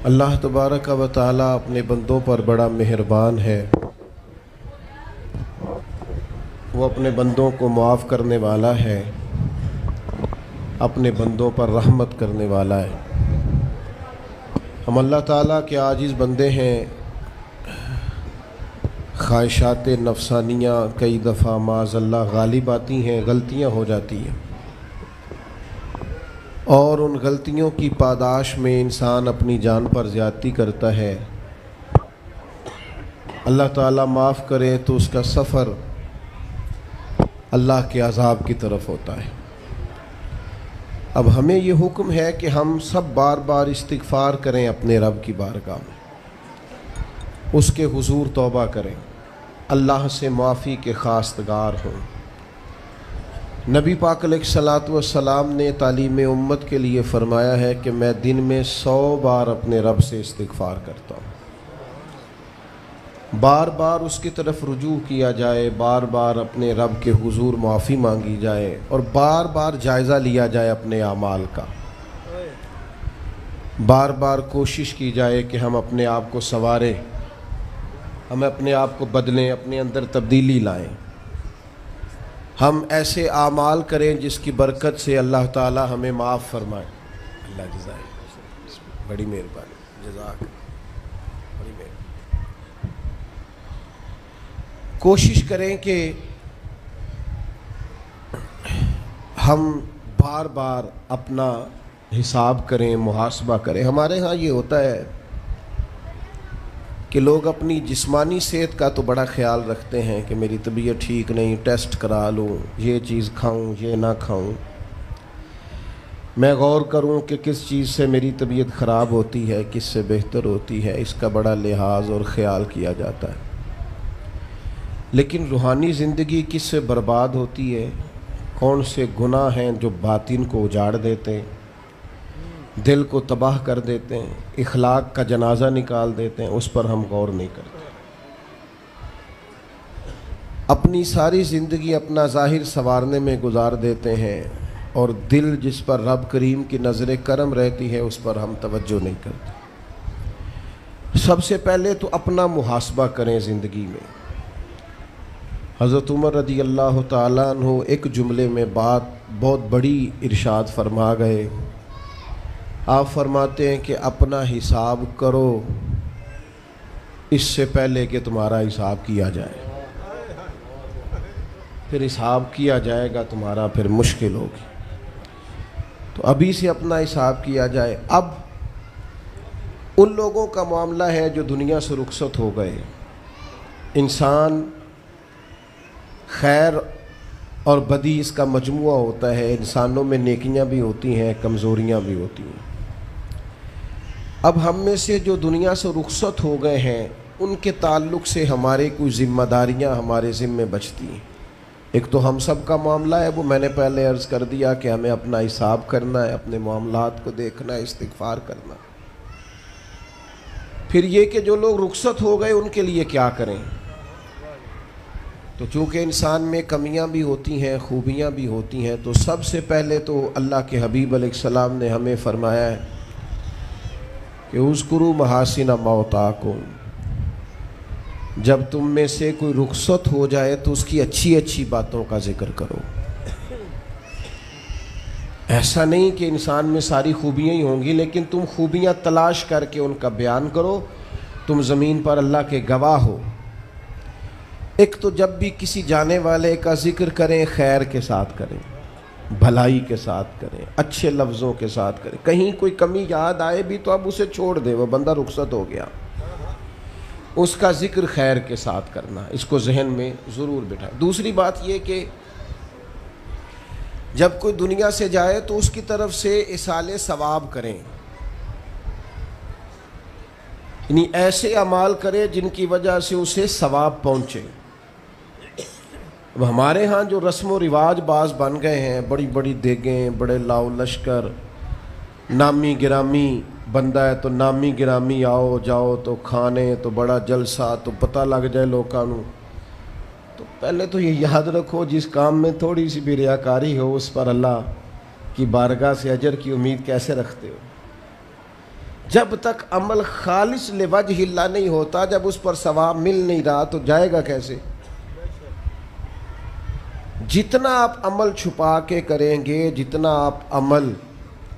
اللہ تبارک و تعالی اپنے بندوں پر بڑا مہربان ہے، وہ اپنے بندوں کو معاف کرنے والا ہے، اپنے بندوں پر رحمت کرنے والا ہے۔ ہم اللہ تعالیٰ کے عاجز بندے ہیں، خواہشات نفسانیہ کئی دفعہ معاذ اللہ غالب آتی ہیں، غلطیاں ہو جاتی ہیں، اور ان غلطیوں کی پاداش میں انسان اپنی جان پر زیادتی کرتا ہے۔ اللہ تعالیٰ معاف کرے تو اس کا سفر اللہ کے عذاب کی طرف ہوتا ہے۔ اب ہمیں یہ حکم ہے کہ ہم سب بار بار استغفار کریں اپنے رب کی بارگاہ میں، اس کے حضور توبہ کریں، اللہ سے معافی کے خواستگار ہوں۔ نبی پاک علیہ الصلوۃ والسلام نے تعلیم امت کے لیے فرمایا ہے کہ میں دن میں 100 بار اپنے رب سے استغفار کرتا ہوں۔ بار بار اس کی طرف رجوع کیا جائے، بار بار اپنے رب کے حضور معافی مانگی جائے، اور بار بار جائزہ لیا جائے اپنے اعمال کا۔ بار بار کوشش کی جائے کہ ہم اپنے آپ کو سنواریں، ہم اپنے آپ کو بدلیں، اپنے اندر تبدیلی لائیں، ہم ایسے اعمال کریں جس کی برکت سے اللہ تعالی ہمیں معاف فرمائے۔ اللہ جزائے بڑی مہربانی، جزاک بڑی مہربانی۔ کوشش کریں کہ ہم بار بار اپنا حساب کریں، محاسبہ کریں۔ ہمارے ہاں یہ ہوتا ہے کہ لوگ اپنی جسمانی صحت کا تو بڑا خیال رکھتے ہیں کہ میری طبیعت ٹھیک نہیں، ٹیسٹ کرا لوں، یہ چیز کھاؤں، یہ نہ کھاؤں، میں غور کروں کہ کس چیز سے میری طبیعت خراب ہوتی ہے، کس سے بہتر ہوتی ہے، اس کا بڑا لحاظ اور خیال کیا جاتا ہے۔ لیکن روحانی زندگی کس سے برباد ہوتی ہے، کون سے گناہ ہیں جو باطن کو اجاڑ دیتے ہیں، دل کو تباہ کر دیتے ہیں، اخلاق کا جنازہ نکال دیتے ہیں، اس پر ہم غور نہیں کرتے۔ اپنی ساری زندگی اپنا ظاہر سنوارنے میں گزار دیتے ہیں، اور دل جس پر رب کریم کی نظر کرم رہتی ہے اس پر ہم توجہ نہیں کرتے۔ سب سے پہلے تو اپنا محاسبہ کریں زندگی میں۔ حضرت عمر رضی اللہ تعالیٰ عنہ ایک جملے میں بات بہت بڑی ارشاد فرما گئے۔ آپ فرماتے ہیں کہ اپنا حساب کرو اس سے پہلے کہ تمہارا حساب کیا جائے، پھر حساب کیا جائے گا تمہارا پھر مشکل ہوگی، تو ابھی سے اپنا حساب کیا جائے۔ اب ان لوگوں کا معاملہ ہے جو دنیا سے رخصت ہو گئے۔ انسان خیر اور بدی اس کا مجموعہ ہوتا ہے، انسانوں میں نیکیاں بھی ہوتی ہیں، کمزوریاں بھی ہوتی ہیں۔ اب ہم میں سے جو دنیا سے رخصت ہو گئے ہیں ان کے تعلق سے ہمارے کچھ ذمہ داریاں ہمارے ذمے بچتی ہیں۔ ایک تو ہم سب کا معاملہ ہے، وہ میں نے پہلے عرض کر دیا کہ ہمیں اپنا حساب کرنا ہے، اپنے معاملات کو دیکھنا ہے، استغفار کرنا۔ پھر یہ کہ جو لوگ رخصت ہو گئے ان کے لیے کیا کریں۔ تو چونکہ انسان میں کمیاں بھی ہوتی ہیں، خوبیاں بھی ہوتی ہیں، تو سب سے پہلے تو اللہ کے حبیب علیہ السلام نے ہمیں فرمایا ہے کہ اذکروا محاسن موتاکم، جب تم میں سے کوئی رخصت ہو جائے تو اس کی اچھی اچھی باتوں کا ذکر کرو۔ ایسا نہیں کہ انسان میں ساری خوبیاں ہی ہوں گی، لیکن تم خوبیاں تلاش کر کے ان کا بیان کرو، تم زمین پر اللہ کے گواہ ہو۔ ایک تو جب بھی کسی جانے والے کا ذکر کریں خیر کے ساتھ کریں، بھلائی کے ساتھ کریں، اچھے لفظوں کے ساتھ کریں۔ کہیں کوئی کمی یاد آئے بھی تو اب اسے چھوڑ دے، وہ بندہ رخصت ہو گیا، اس کا ذکر خیر کے ساتھ کرنا، اس کو ذہن میں ضرور بٹھائیں۔ دوسری بات یہ کہ جب کوئی دنیا سے جائے تو اس کی طرف سے ایصال ثواب کریں، یعنی ایسے اعمال کرے جن کی وجہ سے اسے ثواب پہنچے۔ اب ہمارے ہاں جو رسم و رواج بعض بن گئے ہیں، بڑی بڑی دیگیں، بڑے لاؤ لشکر، نامی گرامی بندہ ہے تو نامی گرامی آؤ جاؤ تو کھانے تو بڑا جلسہ تو پتہ لگ جائے لوکاں نوں۔ تو پہلے تو یہ یاد رکھو جس کام میں تھوڑی سی بھی ریاکاری ہو اس پر اللہ کی بارگاہ سے اجر کی امید کیسے رکھتے ہو؟ جب تک عمل خالص لوجہ اللہ نہیں ہوتا، جب اس پر ثواب مل نہیں رہا تو جائے گا کیسے؟ جتنا آپ عمل چھپا کے کریں گے، جتنا آپ عمل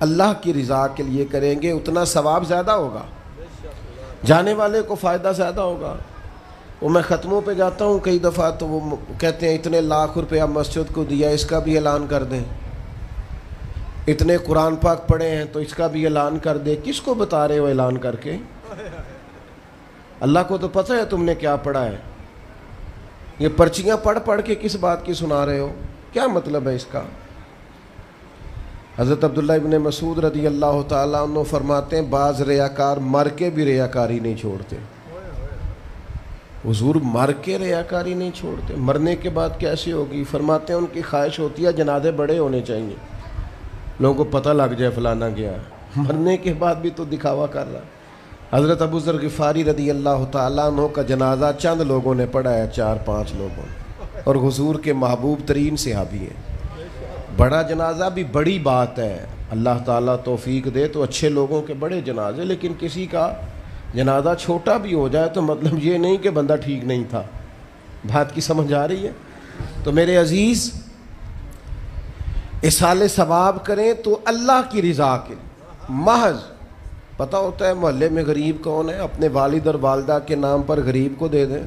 اللہ کی رضا کے لیے کریں گے، اتنا ثواب زیادہ ہوگا، جانے والے کو فائدہ زیادہ ہوگا۔ وہ میں ختموں پہ جاتا ہوں کئی دفعہ تو وہ کہتے ہیں اتنے لاکھ روپیہ مسجد کو دیا، اس کا بھی اعلان کر دیں، اتنے قرآن پاک پڑھے ہیں تو اس کا بھی اعلان کر دے۔ کس کو بتا رہے ہو اعلان کر کے؟ اللہ کو تو پتہ ہے تم نے کیا پڑھا ہے، یہ پرچیاں پڑھ پڑھ کے کس بات کی سنا رہے ہو؟ کیا مطلب ہے اس کا؟ حضرت عبداللہ ابن مسعود رضی اللہ تعالیٰ عنہ فرماتے ہیں بعض ریاکار مر کے بھی ریاکاری نہیں چھوڑتے۔ حضور مر کے ریاکاری نہیں چھوڑتے، مرنے کے بعد کیسے ہوگی؟ فرماتے ہیں ان کی خواہش ہوتی ہے جنازے بڑے ہونے چاہیے، لوگوں کو پتہ لگ جائے فلانا گیا، مرنے کے بعد بھی تو دکھاوا کر رہا۔ حضرت ابو ذر غفاری رضی اللہ تعالیٰ عنہ کا جنازہ چند لوگوں نے پڑھا ہے، 4-5 لوگوں نے، اور حضور کے محبوب ترین صحابی ہیں۔ بڑا جنازہ بھی بڑی بات ہے، اللہ تعالیٰ توفیق دے تو اچھے لوگوں کے بڑے جنازے، لیکن کسی کا جنازہ چھوٹا بھی ہو جائے تو مطلب یہ نہیں کہ بندہ ٹھیک نہیں تھا۔ بات کی سمجھ آ رہی ہے؟ تو میرے عزیز، اصال ثواب کریں تو اللہ کی رضا کے محض پتہ ہوتا ہے محلے میں غریب کون ہے، اپنے والد اور والدہ کے نام پر غریب کو دے دیں،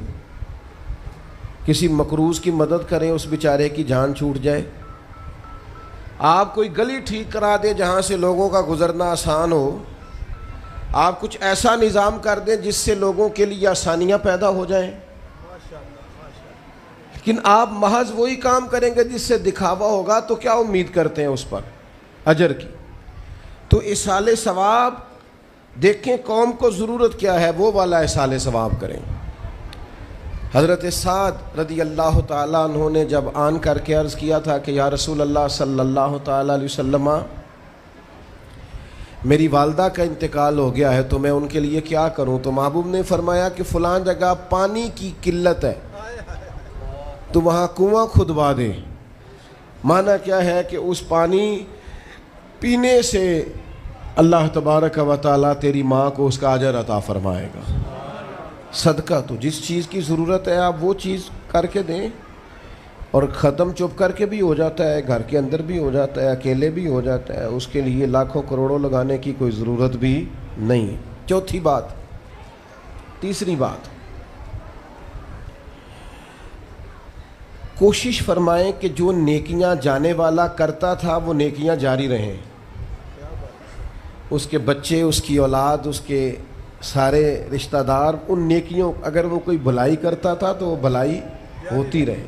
کسی مقروض کی مدد کریں، اس بیچارے کی جان چھوٹ جائے۔ آپ کوئی گلی ٹھیک کرا دیں جہاں سے لوگوں کا گزرنا آسان ہو، آپ کچھ ایسا نظام کر دیں جس سے لوگوں کے لیے آسانیاں پیدا ہو جائیں، لیکن آپ محض وہی کام کریں گے جس سے دکھاوا ہوگا تو کیا امید کرتے ہیں اس پر اجر کی؟ تو اصال ثواب دیکھیں قوم کو ضرورت کیا ہے، وہ والا اصال ثواب کریں۔ حضرت سعد رضی اللہ تعالیٰ عنہ نے جب آن کر کے عرض کیا تھا کہ یا رسول اللہ صلی اللہ تعالیٰ علیہ وسلم، میری والدہ کا انتقال ہو گیا ہے تو میں ان کے لیے کیا کروں؟ تو محبوب نے فرمایا کہ فلاں جگہ پانی کی قلت ہے تو وہاں کنواں کھدوا دے۔ معنی کیا ہے کہ اس پانی پینے سے اللہ تبارک و تعالیٰ تیری ماں کو اس کا اجر عطا فرمائے گا۔ صدقہ تو جس چیز کی ضرورت ہے آپ وہ چیز کر کے دیں، اور ختم چپ کر کے بھی ہو جاتا ہے، گھر کے اندر بھی ہو جاتا ہے، اکیلے بھی ہو جاتا ہے، اس کے لیے لاکھوں کروڑوں لگانے کی کوئی ضرورت بھی نہیں۔ چوتھی بات، تیسری بات، کوشش فرمائیں کہ جو نیکیاں جانے والا کرتا تھا وہ نیکیاں جاری رہیں، اس کے بچے، اس کی اولاد، اس کے سارے رشتہ دار ان نیکیوں، اگر وہ کوئی بھلائی کرتا تھا تو وہ بھلائی ہوتی رہے،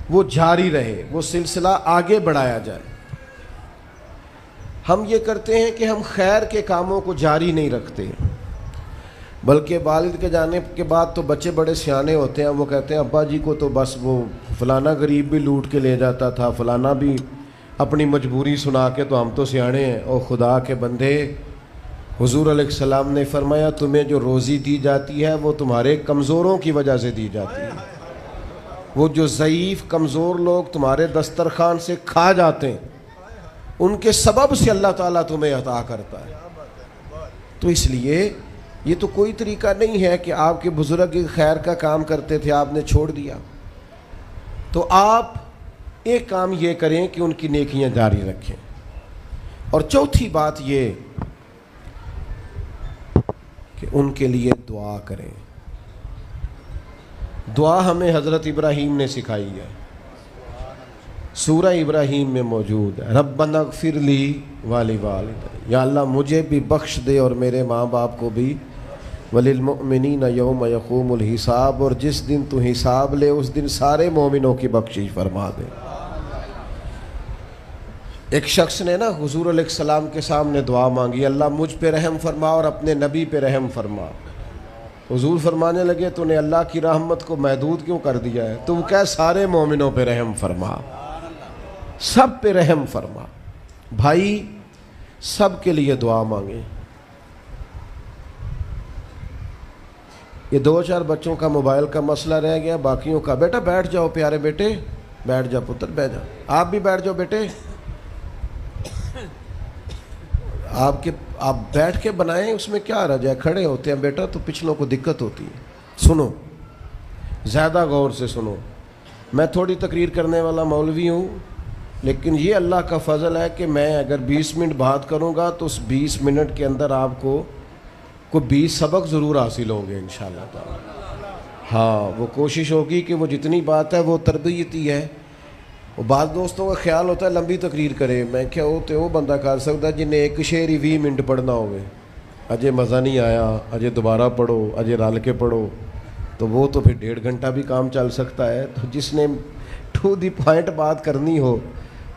وہ جاری رہے، وہ سلسلہ آگے بڑھایا جائے۔ ہم یہ کرتے ہیں کہ ہم خیر کے کاموں کو جاری نہیں رکھتے، بلکہ والد کے جانے کے بعد تو بچے بڑے سیانے ہوتے ہیں، وہ کہتے ہیں ابا جی کو تو بس وہ فلانا غریب بھی لوٹ کے لے جاتا تھا، فلانا بھی اپنی مجبوری سنا کے، تو ہم تو سیانے ہیں۔ او خدا کے بندے، حضور علیہ السلام نے فرمایا تمہیں جو روزی دی جاتی ہے وہ تمہارے کمزوروں کی وجہ سے دی جاتی ہے، وہ جو ضعیف کمزور لوگ تمہارے دسترخوان سے کھا جاتے ہیں ان کے سبب سے اللہ تعالیٰ تمہیں عطا کرتا ہے۔ تو اس لیے یہ تو کوئی طریقہ نہیں ہے کہ آپ کے بزرگ خیر کا کام کرتے تھے آپ نے چھوڑ دیا، تو آپ ایک کام یہ کریں کہ ان کی نیکیاں جاری رکھیں۔ اور چوتھی بات یہ کہ ان کے لیے دعا کریں۔ دعا ہمیں حضرت ابراہیم نے سکھائی ہے، سورہ ابراہیم میں موجود ہے، ربنا اغفر لی ولوالدی، یا اللہ مجھے بھی بخش دے اور میرے ماں باپ کو بھی، وللمؤمنین یوم یقوم الحساب، اور جس دن تو حساب لے اس دن سارے مومنوں کی بخشش فرما دے۔ ایک شخص نے نا حضور علیہ السلام کے سامنے دعا مانگی، اللہ مجھ پہ رحم فرما اور اپنے نبی پہ رحم فرما۔ حضور فرمانے لگے تو نے اللہ کی رحمت کو محدود کیوں کر دیا ہے؟ تم کہہ سارے مومنوں پہ رحم فرما، سب پہ رحم فرما۔ بھائی سب کے لیے دعا مانگیں۔ یہ 2-4 بچوں کا موبائل کا مسئلہ رہ گیا، باقیوں کا بیٹا بیٹھ جاؤ، پیارے بیٹے بیٹھ جاؤ، پتر بیٹھ جاؤ، آپ بھی بیٹھ جاؤ بیٹے، آپ بیٹھ کے بنائیں، اس میں کیا رہ جائے، کھڑے ہوتے ہیں بیٹا تو پچھلوں کو دقت ہوتی ہے۔ سنو، زیادہ غور سے سنو، میں تھوڑی تقریر کرنے والا مولوی ہوں، لیکن یہ اللہ کا فضل ہے کہ میں اگر 20 منٹ بات کروں گا تو اس 20 منٹ کے اندر آپ کو 20 سبق ضرور حاصل ہوں گے انشاءاللہ تعالی۔ ہاں، وہ کوشش ہوگی کہ وہ جتنی بات ہے وہ تربیتی ہے۔ وہ بعض دوستوں کا خیال ہوتا ہے لمبی تقریر کرے، میں کیا ہوتے وہ بندہ کر سکتا جنہیں ایک شعر ہی 20 منٹ پڑھنا ہوئے، اجے مزہ نہیں آیا، اجے دوبارہ پڑھو، اجے رل کے پڑھو، تو وہ تو پھر 1.5 گھنٹہ بھی کام چل سکتا ہے۔ تو جس نے ٹو دی پوائنٹ بات کرنی ہو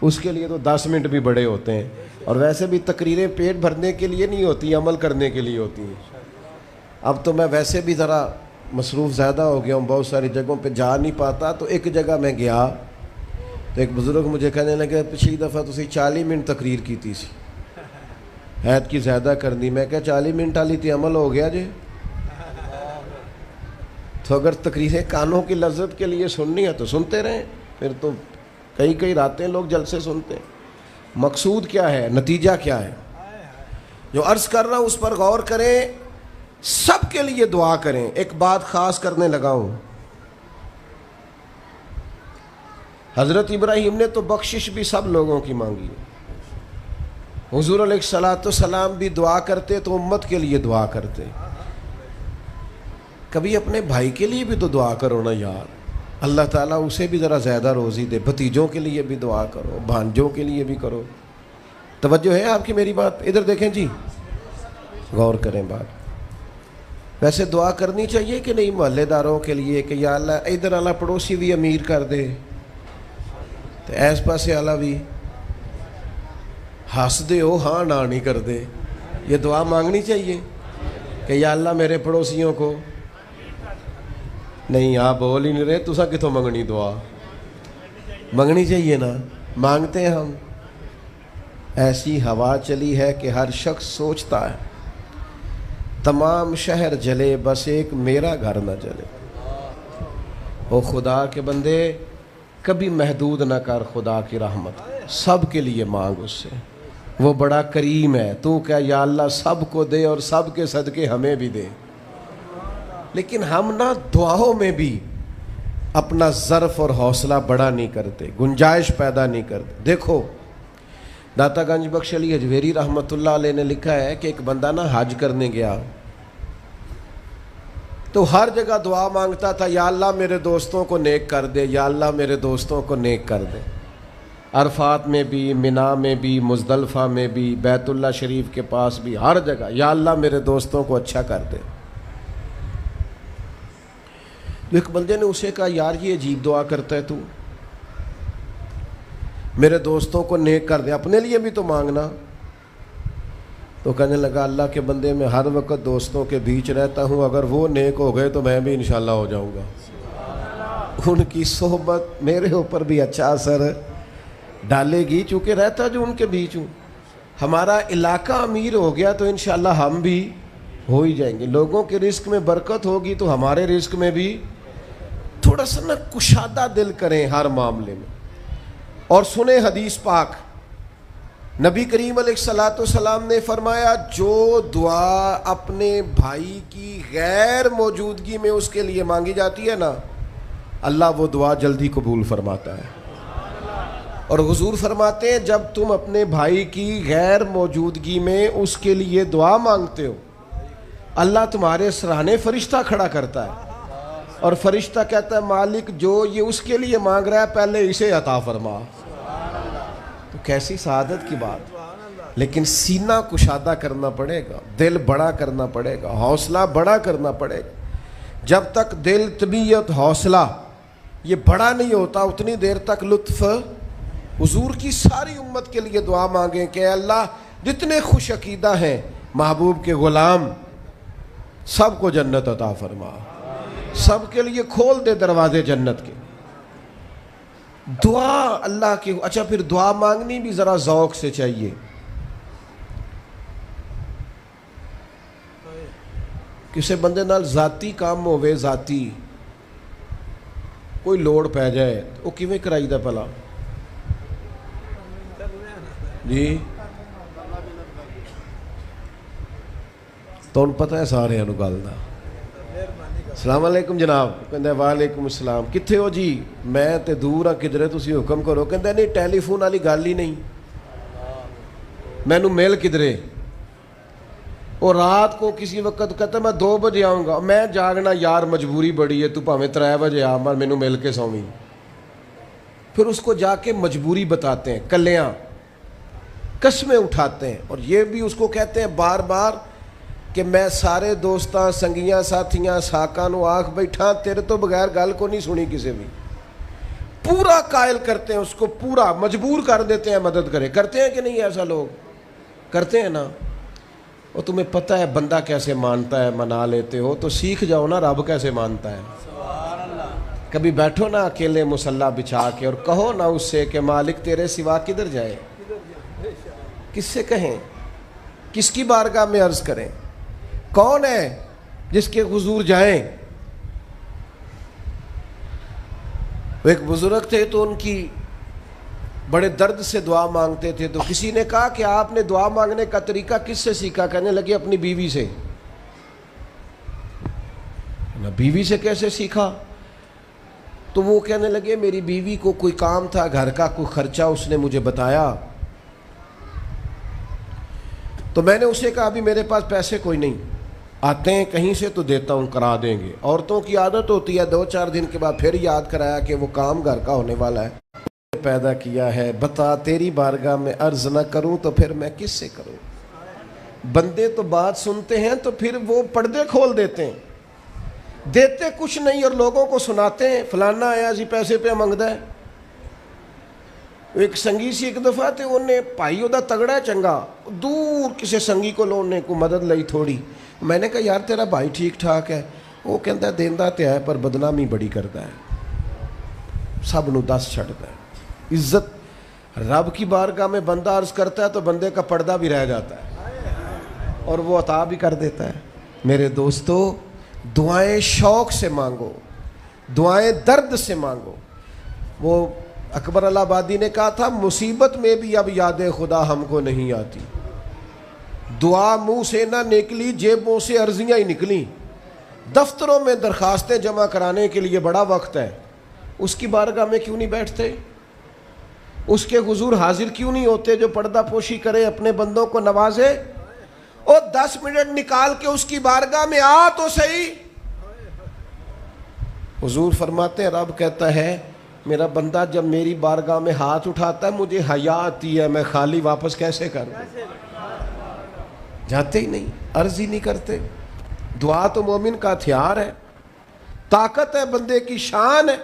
اس کے لیے تو 10 منٹ بھی بڑے ہوتے ہیں، اور ویسے بھی تقریریں پیٹ بھرنے کے لیے نہیں ہوتی، عمل کرنے کے لیے ہوتی ہیں۔ اب تو میں ویسے بھی ذرا مصروف زیادہ ہو گیا ہوں، بہت ساری جگہوں پہ جا نہیں پاتا، تو ایک جگہ میں گیا تو ایک بزرگ مجھے کہنے لگے پچھلی دفعہ تسی 40 منٹ تقریر کی تھی سی، حید کی زیادہ کرنی۔ میں کہا 40 منٹ والی تھی عمل ہو گیا جی۔ تو اگر تقریریں کانوں کی لذت کے لیے سننی ہے تو سنتے رہیں، پھر تو کئی راتیں لوگ جلسے سنتے ہیں۔ مقصود کیا ہے، نتیجہ کیا ہے؟ جو عرض کر رہا ہوں اس پر غور کریں، سب کے لیے دعا کریں۔ ایک بات خاص کرنے لگا ہوں، حضرت ابراہیم نے تو بخشش بھی سب لوگوں کی مانگی، حضور علیہ الصلوۃ والسلام بھی دعا کرتے تو امت کے لیے دعا کرتے۔ کبھی اپنے بھائی کے لیے بھی تو دعا کرو نا یار، اللہ تعالیٰ اسے بھی ذرا زیادہ روزی دے، بھتیجوں کے لیے بھی دعا کرو، بھانجوں کے لیے بھی کرو۔ توجہ ہے آپ کی میری بات؟ ادھر دیکھیں جی، غور کریں بات۔ ویسے دعا کرنی چاہیے کہ نہیں محلے داروں کے لیے کہ یا اللہ ادھر والا پڑوسی بھی امیر کر دے تو ایس پاسے والا بھی ہنس دے ہو ہاں نہ نہیں کر دے، یہ دعا مانگنی چاہیے کہ یا اللہ میرے پڑوسیوں کو۔ نہیں آپ بول ہی نہیں رہے، تسا کتوں منگنی دعا؟ منگنی چاہیے نا، مانگتے ہیں ہم۔ ایسی ہوا چلی ہے کہ ہر شخص سوچتا ہے تمام شہر جلے بس ایک میرا گھر نہ جلے۔ او خدا کے بندے کبھی محدود نہ کر خدا کی رحمت، سب کے لیے مانگ اس سے، وہ بڑا کریم ہے۔ تو کہہ یا اللہ سب کو دے اور سب کے صدقے ہمیں بھی دے۔ لیکن ہم نا دعاؤں میں بھی اپنا ظرف اور حوصلہ بڑا نہیں کرتے، گنجائش پیدا نہیں کرتے۔ دیکھو داتا گنج بخش علی حجویری رحمۃ اللہ علیہ نے لکھا ہے کہ ایک بندہ نا حج کرنے گیا تو ہر جگہ دعا مانگتا تھا، یا اللہ میرے دوستوں کو نیک کر دے، یا اللہ میرے دوستوں کو نیک کر دے۔ عرفات میں بھی، منا میں بھی، مزدلفہ میں بھی، بیت اللہ شریف کے پاس بھی، ہر جگہ یا اللہ میرے دوستوں کو اچھا کر دے۔ تو ایک بندے نے اسے کہا یار یہ عجیب دعا کرتا ہے تو، میرے دوستوں کو نیک کر دے، اپنے لیے بھی تو مانگنا۔ تو کہنے لگا اللہ کے بندے میں ہر وقت دوستوں کے بیچ رہتا ہوں، اگر وہ نیک ہو گئے تو میں بھی انشاءاللہ ہو جاؤں گا۔ ان کی صحبت میرے اوپر بھی اچھا اثر ڈالے گی، چونکہ رہتا جو ان کے بیچ ہوں۔ ہمارا علاقہ امیر ہو گیا تو انشاءاللہ ہم بھی ہو ہی جائیں گے۔ لوگوں کے رزق میں برکت ہوگی تو ہمارے رزق میں بھی تھوڑا سا نا کشادہ دل کریں ہر معاملے میں۔ اور سنیں حدیث پاک، نبی کریم علیہ الصلوۃ والسلام نے فرمایا جو دعا اپنے بھائی کی غیر موجودگی میں اس کے لیے مانگی جاتی ہے نا، اللہ وہ دعا جلدی قبول فرماتا ہے۔ اور حضور فرماتے ہیں جب تم اپنے بھائی کی غیر موجودگی میں اس کے لیے دعا مانگتے ہو، اللہ تمہارے سرانے فرشتہ کھڑا کرتا ہے اور فرشتہ کہتا ہے مالک جو یہ اس کے لیے مانگ رہا ہے پہلے اسے عطا فرما۔ تو کیسی سعادت کی بات۔ لیکن سینہ کشادہ کرنا پڑے گا، دل بڑا کرنا پڑے گا، حوصلہ بڑا کرنا پڑے گا۔ جب تک دل، طبیعت، حوصلہ یہ بڑا نہیں ہوتا اتنی دیر تک لطف۔ حضور کی ساری امت کے لیے دعا مانگیں کہ اے اللہ جتنے خوش عقیدہ ہیں محبوب کے غلام سب کو جنت عطا فرما، سب کے لیے کھول دے دروازے جنت کے۔ دعا اللہ کی۔ اچھا پھر دعا مانگنی بھی ذرا ذوق سے چاہیے۔ کسی بندے نال ذاتی کام ہوئے، ذاتی کوئی لوڑ پہ جائے وہ کیویں کرائی دا پلا جی؟ تو پتہ ہے سارے گل دا۔ السلام علیکم جناب، کہندا وعلیکم السلام، کتھے ہو جی؟ میں تے دور ہاں کدھرے، تسی حکم کرو۔ کہندا نہیں ٹیلی فون والی گل ہی نہیں، مینوں مل کدھرے؟ اور رات کو کسی وقت کہتا میں 2 بجے آؤں گا، میں جاگنا یار مجبوری بڑی ہے، تو پاویں 3 بجے آ مر مینوں مل کے سویں۔ پھر اس کو جا کے مجبوری بتاتے ہیں، کلیاں قسمیں اٹھاتے ہیں، اور یہ بھی اس کو کہتے ہیں بار بار کہ میں سارے دوستاں سنگیاں ساتھیاں ساکاں نو آکھ بیٹھا، تیرے تو بغیر گل کو نہیں سنی کسی بھی۔ پورا قائل کرتے ہیں اس کو، پورا مجبور کر دیتے ہیں مدد کرے۔ کرتے ہیں کہ نہیں ایسا؟ لوگ کرتے ہیں نا۔ اور تمہیں پتہ ہے بندہ کیسے مانتا ہے، منا لیتے ہو تو سیکھ جاؤ نا رب کیسے مانتا ہے۔ کبھی بیٹھو نا اکیلے مصلی بچھا کے اور کہو نا اس سے کہ مالک تیرے سوا کدھر جائے، کس سے کہیں، کس کی بارگاہ میں عرض کریں، کون ہے جس کے حضور جائیں۔ ایک بزرگ تھے تو ان کی بڑے درد سے دعا مانگتے تھے، تو کسی نے کہا کہ آپ نے دعا مانگنے کا طریقہ کس سے سیکھا؟ کہنے لگے اپنی بیوی سے۔ بیوی سے کیسے سیکھا؟ تو وہ کہنے لگے میری بیوی کو کوئی کام تھا گھر کا، کوئی خرچہ اس نے مجھے بتایا، تو میں نے اسے کہا ابھی میرے پاس پیسے کوئی نہیں، آتے ہیں کہیں سے تو دیتا ہوں، کرا دیں گے۔ عورتوں کی عادت ہوتی ہے 2-4 دن کے بعد پھر یاد کرایا کہ وہ کام گھر کا ہونے والا ہے، پیدا کیا ہے، بتا تیری بارگاہ میں عرض نہ کروں تو پھر میں کس سے کروں؟ بندے تو بات سنتے ہیں تو پھر وہ پردے کھول دیتے ہیں، دیتے کچھ نہیں اور لوگوں کو سناتے ہیں فلانا آیا جی پیسے پہ منگدا ہے۔ ایک سنگی سی ایک دفعہ تے انہیں پائی دا تگڑا ہے چنگا، دور کسی سنگی کو لونے کو مدد لئی تھوڑی، میں نے کہا یار تیرا بھائی ٹھیک ٹھاک ہے؟ وہ کہتا ہے دیندا تے ہے پر بدنامی بڑی کرتا ہے، سب نو دس چھڑتا ہے۔ عزت رب کی بارگاہ میں بندہ عرض کرتا ہے تو بندے کا پردہ بھی رہ جاتا ہے اور وہ عطا بھی کر دیتا ہے۔ میرے دوستو دعائیں شوق سے مانگو، دعائیں درد سے مانگو۔ وہ اکبر الہٰبادی نے کہا تھا مصیبت میں بھی اب یاد خدا ہم کو نہیں آتی، دعا منہ سے نہ نکلی جیبوں سے عرضیاں ہی نکلیں، دفتروں میں درخواستیں جمع کرانے کے لیے بڑا وقت ہے، اس کی بارگاہ میں کیوں نہیں بیٹھتے؟ اس کے حضور حاضر کیوں نہیں ہوتے جو پردہ پوشی کرے، اپنے بندوں کو نوازے؟ اور 10 منٹ نکال کے اس کی بارگاہ میں آ تو صحیح۔ حضور فرماتے ہیں رب کہتا ہے میرا بندہ جب میری بارگاہ میں ہاتھ اٹھاتا ہے مجھے حیا آتی ہے، میں خالی واپس کیسے کر دوں؟ جاتے ہی نہیں، عرض ہی نہیں کرتے۔ دعا تو مومن کا ہتھیار ہے، طاقت ہے بندے کی، شان ہے،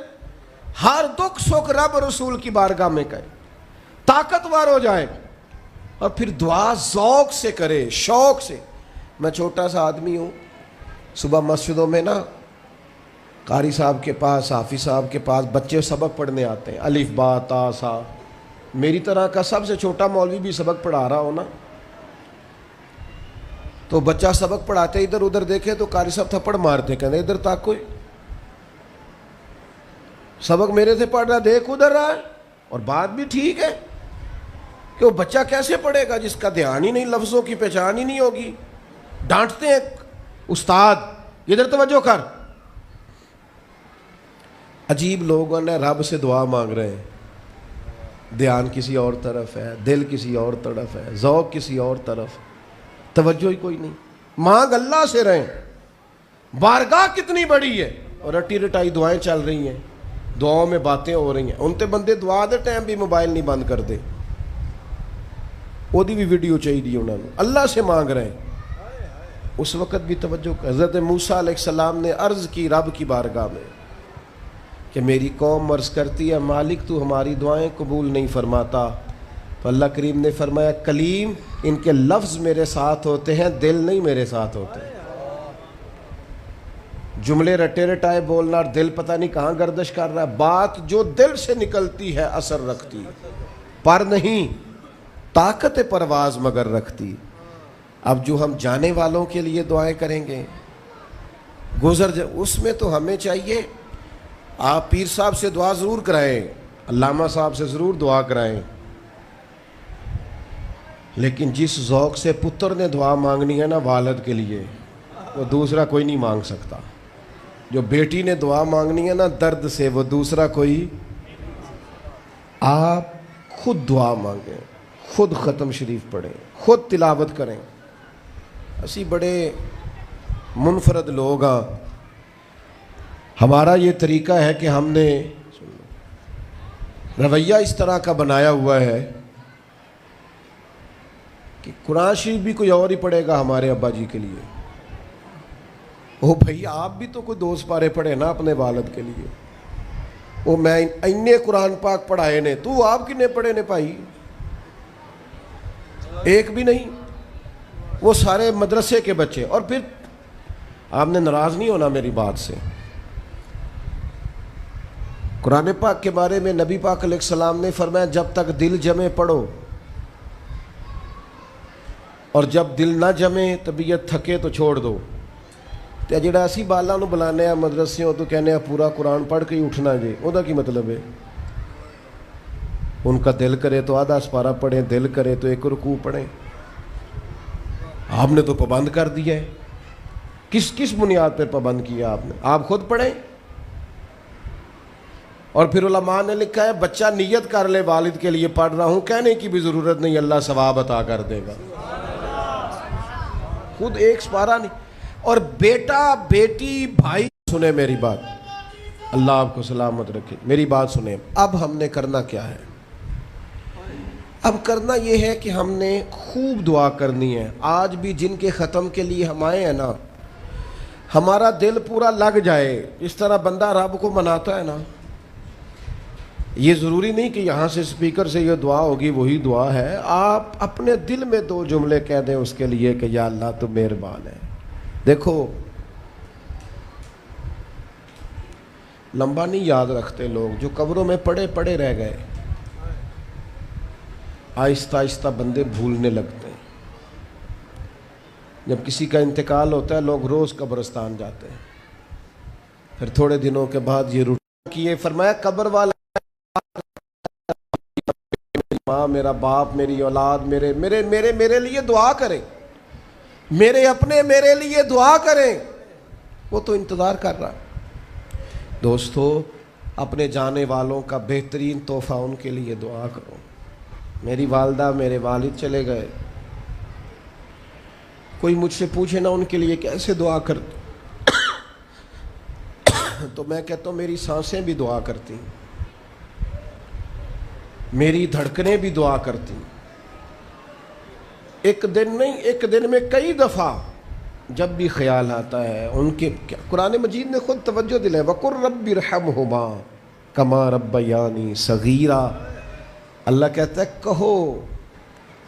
ہر دکھ سکھ رب رسول کی بارگاہ میں کہے، طاقتور ہو جائے، اور پھر دعا ذوق سے کرے، شوق سے۔ میں چھوٹا سا آدمی ہوں، صبح مسجدوں میں نا قاری صاحب کے پاس، حافظ صاحب کے پاس بچے سبق پڑھنے آتے ہیں، الف با تا سا، میری طرح کا سب سے چھوٹا مولوی بھی سبق پڑھا رہا ہو نا، تو بچہ سبق پڑھاتے ادھر ادھر دیکھے تو قاری صاحب تھپڑ مارتے، کہتے ادھر تاک کوئی سبق میرے سے پڑھ رہا، دیکھ ادھر رہا ہے۔ اور بات بھی ٹھیک ہے کہ وہ بچہ کیسے پڑھے گا جس کا دھیان ہی نہیں، لفظوں کی پہچان ہی نہیں ہوگی۔ ڈانٹتے ہیں استاد ادھر توجہ کر۔ عجیب لوگوں نے رب سے دعا مانگ رہے ہیں، دھیان کسی اور طرف ہے، دل کسی اور طرف ہے، ذوق کسی اور طرف، توجہ ہی کوئی نہیں۔ مانگ اللہ سے رہیں، بارگاہ کتنی بڑی ہے، اور رٹی رٹائی دعائیں چل رہی ہیں، دعاؤں میں باتیں ہو رہی ہیں، ان تے بندے دعا دے ٹائم بھی موبائل نہیں بند کر دے، وہ دی بھی ویڈیو چاہیے انہوں نے، اللہ سے مانگ رہے ہیں۔ اس وقت بھی توجہ، حضرت موسیٰ علیہ السلام نے عرض کی رب کی بارگاہ میں کہ میری قوم عرض کرتی ہے مالک تو ہماری دعائیں قبول نہیں فرماتا، تو اللہ کریم نے فرمایا کلیم ان کے لفظ میرے ساتھ ہوتے ہیں، دل نہیں میرے ساتھ ہوتے۔ جملے رٹے رٹائے بولنا اور دل پتہ نہیں کہاں گردش کر رہا ہے، بات جو دل سے نکلتی ہے اثر رکھتی، پر نہیں طاقت پرواز مگر رکھتی۔ اب جو ہم جانے والوں کے لیے دعائیں کریں گے، اس میں تو ہمیں چاہیے آپ پیر صاحب سے دعا ضرور کرائیں، علامہ صاحب سے ضرور دعا کرائیں، لیکن جس ذوق سے پتر نے دعا مانگنی ہے نا والد کے لیے، وہ دوسرا کوئی نہیں مانگ سکتا. جو بیٹی نے دعا مانگنی ہے نا درد سے، وہ دوسرا کوئی. آپ خود دعا مانگیں، خود ختم شریف پڑھیں، خود تلاوت کریں. اسی بڑے منفرد لوگ ہاں. ہمارا یہ طریقہ ہے کہ ہم نے رویہ اس طرح کا بنایا ہوا ہے کہ قرآن شریف بھی کوئی اور ہی پڑھے گا ہمارے ابا جی کے لیے. او بھائی آپ بھی تو کوئی 2 سپارے پڑھے نا اپنے والد کے لیے. وہ میں اینے قرآن پاک پڑھائے نے، تو آپ کنے پڑھے نے بھائی؟ ایک بھی نہیں. وہ سارے مدرسے کے بچے. اور پھر آپ نے ناراض نہیں ہونا میری بات سے. قرآن پاک کے بارے میں نبی پاک علیہ السلام نے فرمایا جب تک دل جمے پڑھو، اور جب دل نہ جمے طبیعت تھکے تو چھوڑ دو. تے جڑا اسی بالاں نو بلانے آ مدرسیوں تو کہنے آ پورا قرآن پڑھ کے ہی اٹھنا جے، او دا کی مطلب ہے؟ ان کا دل کرے تو آدھا سپارہ پڑھیں، دل کرے تو 1 رکوع پڑھیں. آپ نے تو پابند کر دیا ہے. کس بنیاد پر پابند کیا آپ نے؟ آپ خود پڑھیں. اور پھر علماء نے لکھا ہے بچہ نیت کر لے والد کے لیے پڑھ رہا ہوں، کہنے کی بھی ضرورت نہیں، اللہ ثواب عطا کر دے گا. خود ایک سپارہ نہیں. اور بیٹا بیٹی بھائی سنیں میری بات، اللہ آپ کو سلامت رکھے. میری بات سنیں. اب ہم نے کرنا کیا ہے؟ اب کرنا یہ ہے کہ ہم نے خوب دعا کرنی ہے. آج بھی جن کے ختم کے لیے ہم آئے ہیں نا، ہمارا دل پورا لگ جائے. اس طرح بندہ رب کو مناتا ہے نا، یہ ضروری نہیں کہ یہاں سے سپیکر سے یہ دعا ہوگی وہی دعا ہے. آپ اپنے دل میں 2 جملے کہہ دیں اس کے لیے کہ یا اللہ تو مہربان ہے. دیکھو لمبا نہیں یاد رکھتے لوگ، جو قبروں میں پڑے رہ گئے. آہستہ آہستہ بندے بھولنے لگتے ہیں. جب کسی کا انتقال ہوتا ہے لوگ روز قبرستان جاتے ہیں. پھر تھوڑے دنوں کے بعد یہ روٹین کیے. فرمایا قبر والا ماں، میرا باپ، میری اولاد میرے میرے میرے میرے لیے دعا کریں، میرے اپنے میرے لیے دعا کریں. وہ تو انتظار کر رہا. دوستو اپنے جانے والوں کا بہترین تحفہ ان کے لیے دعا کرو. میری والدہ میرے والد چلے گئے، کوئی مجھ سے پوچھے نا ان کے لیے کیسے دعا کرتے تو میں کہتا ہوں میری سانسیں بھی دعا کرتی، میری دھڑکنیں بھی دعا کرتی. ایک دن نہیں، ایک دن میں کئی دفعہ جب بھی خیال آتا ہے ان کے. قرآن مجید نے خود توجہ دلائی وَقُلْ رَبِّ ارْحَمْهُمَا كَمَا رَبَّيَانِي صَغِيرًا. اللہ کہتا ہے کہو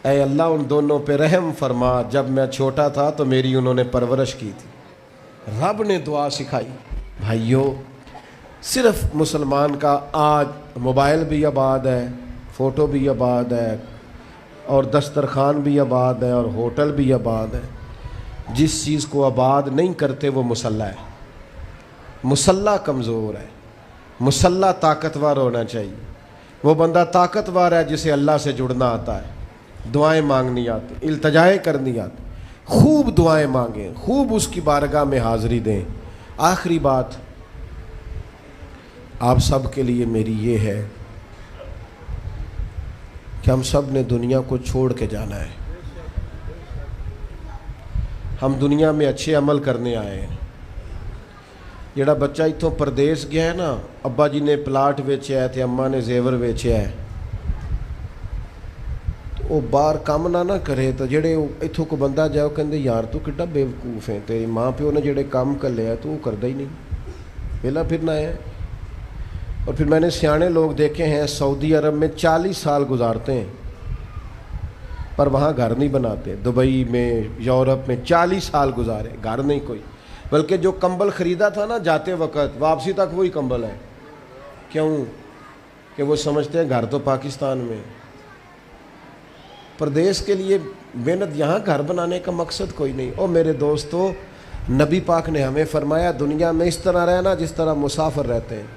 اے اللہ ان دونوں پہ رحم فرما، جب میں چھوٹا تھا تو میری انہوں نے پرورش کی تھی. رب نے دعا سکھائی. بھائیو صرف مسلمان کا آج موبائل بھی آباد ہے، فوٹو بھی آباد ہے، اور دسترخوان بھی آباد ہے، اور ہوٹل بھی آباد ہے. جس چیز کو آباد نہیں کرتے وہ مسلح ہے. مسلح کمزور ہے، مسلح طاقتور ہونا چاہیے. وہ بندہ طاقتور ہے جسے اللہ سے جڑنا آتا ہے، دعائیں مانگنی آتی، التجائیں کرنی آتی. خوب دعائیں مانگیں، خوب اس کی بارگاہ میں حاضری دیں. آخری بات آپ سب کے لیے میری یہ ہے کہ ہم سب نے دنیا کو چھوڑ کے جانا ہے. ہم دنیا میں اچھے عمل کرنے آئے ہیں. جڑا بچہ اتوں پردیس گیا ہے نا، ابا جی نے پلاٹ ویچیا ہے تے اماں نے زیور ویچیا ہے، وہ باہر کام نہ کرے تو جڑے اتوں کو بندہ جائے وہ کہندے یار تو کڈا بیوقوف ہے، تیری ماں پیو نے جڑے کام کر لیا تو وہ کردا ہی نہیں، ویلا پھرنا ہے. اور پھر میں نے سیانے لوگ دیکھے ہیں سعودی عرب میں 40 سال گزارتے ہیں پر وہاں گھر نہیں بناتے. دبئی میں، یورپ میں 40 سال گزارے، گھر نہیں کوئی. بلکہ جو کمبل خریدا تھا نا جاتے وقت واپسی تک وہی کمبل ہے. کیوں؟ کہ وہ سمجھتے ہیں گھر تو پاکستان میں. پردیس کے لیے محنت، یہاں گھر بنانے کا مقصد کوئی نہیں. اور میرے دوستو نبی پاک نے ہمیں فرمایا دنیا میں اس طرح رہنا جس طرح مسافر رہتے ہیں.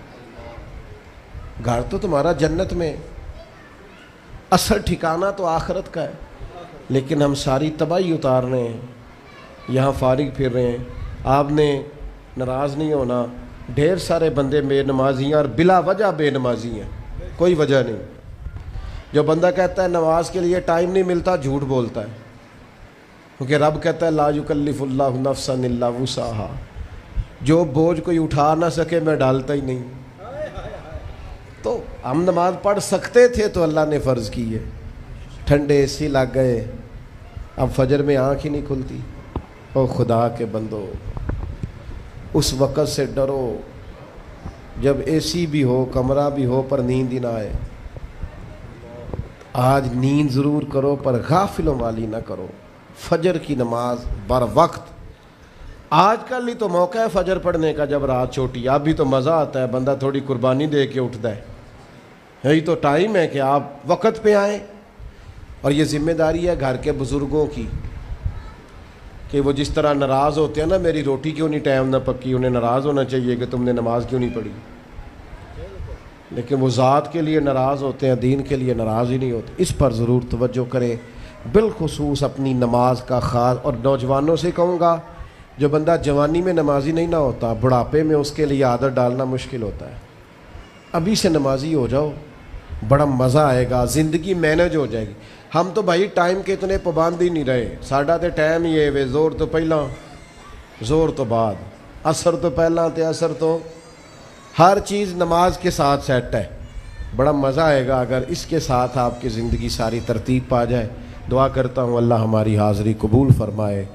گھر تو تمہارا جنت میں، اصل ٹھکانہ تو آخرت کا ہے. لیکن ہم ساری تباہی اتار رہے ہیں، یہاں فارغ پھر رہے ہیں. آپ نے ناراض نہیں ہونا. ڈھیر سارے بندے بے نمازی ہیں اور بلا وجہ بے نمازی ہیں, کوئی وجہ نہیں. جو بندہ کہتا ہے نماز کے لیے ٹائم نہیں ملتا, جھوٹ بولتا ہے, کیونکہ رب کہتا ہے لا یکلف اللہ نفسا الا وسعہا, جو بوجھ کوئی اٹھا نہ سکے میں ڈالتا ہی نہیں. تو ہم نماز پڑھ سکتے تھے تو اللہ نے فرض کی ہے. ٹھنڈے اے سی لگ گئے, اب فجر میں آنکھ ہی نہیں کھلتی. او خدا کے بندو, اس وقت سے ڈرو جب اے سی بھی ہو, کمرہ بھی ہو, پر نیند ہی نہ آئے. آج نیند ضرور کرو پر غافلوں والی نہ کرو. فجر کی نماز بر وقت. آج کل ہی تو موقع ہے فجر پڑھنے کا جب رات چھوٹی. اب بھی تو مزہ آتا ہے, بندہ تھوڑی قربانی دے کے اٹھتا ہے. یہی تو ٹائم ہے کہ آپ وقت پہ آئیں. اور یہ ذمہ داری ہے گھر کے بزرگوں کی کہ وہ جس طرح ناراض ہوتے ہیں نا, میری روٹی کیوں نہیں ٹائم نہ پکی, انہیں ناراض ہونا چاہیے کہ تم نے نماز کیوں نہیں پڑھی. لیکن وہ ذات کے لیے ناراض ہوتے ہیں, دین کے لیے ناراض ہی نہیں ہوتے. اس پر ضرور توجہ کریں, بالخصوص اپنی نماز کا خاص. اور نوجوانوں سے کہوں گا, جو بندہ جوانی میں نمازی نہیں نہ ہوتا, بڑھاپے میں اس کے لیے عادت ڈالنا مشکل ہوتا ہے. ابھی سے نمازی ہو جاؤ, بڑا مزہ آئے گا, زندگی مینج ہو جائے گی. ہم تو بھائی ٹائم کے اتنے پابند ہی نہیں رہے. ساڈا تو ٹائم ہی ہے وے, زور تو پہلا زور تو بعد, عصر تو پہلا تے عصر تو, ہر چیز نماز کے ساتھ سیٹ ہے. بڑا مزہ آئے گا اگر اس کے ساتھ آپ کی زندگی ساری ترتیب پا جائے. دعا کرتا ہوں اللہ ہماری حاضری قبول فرمائے.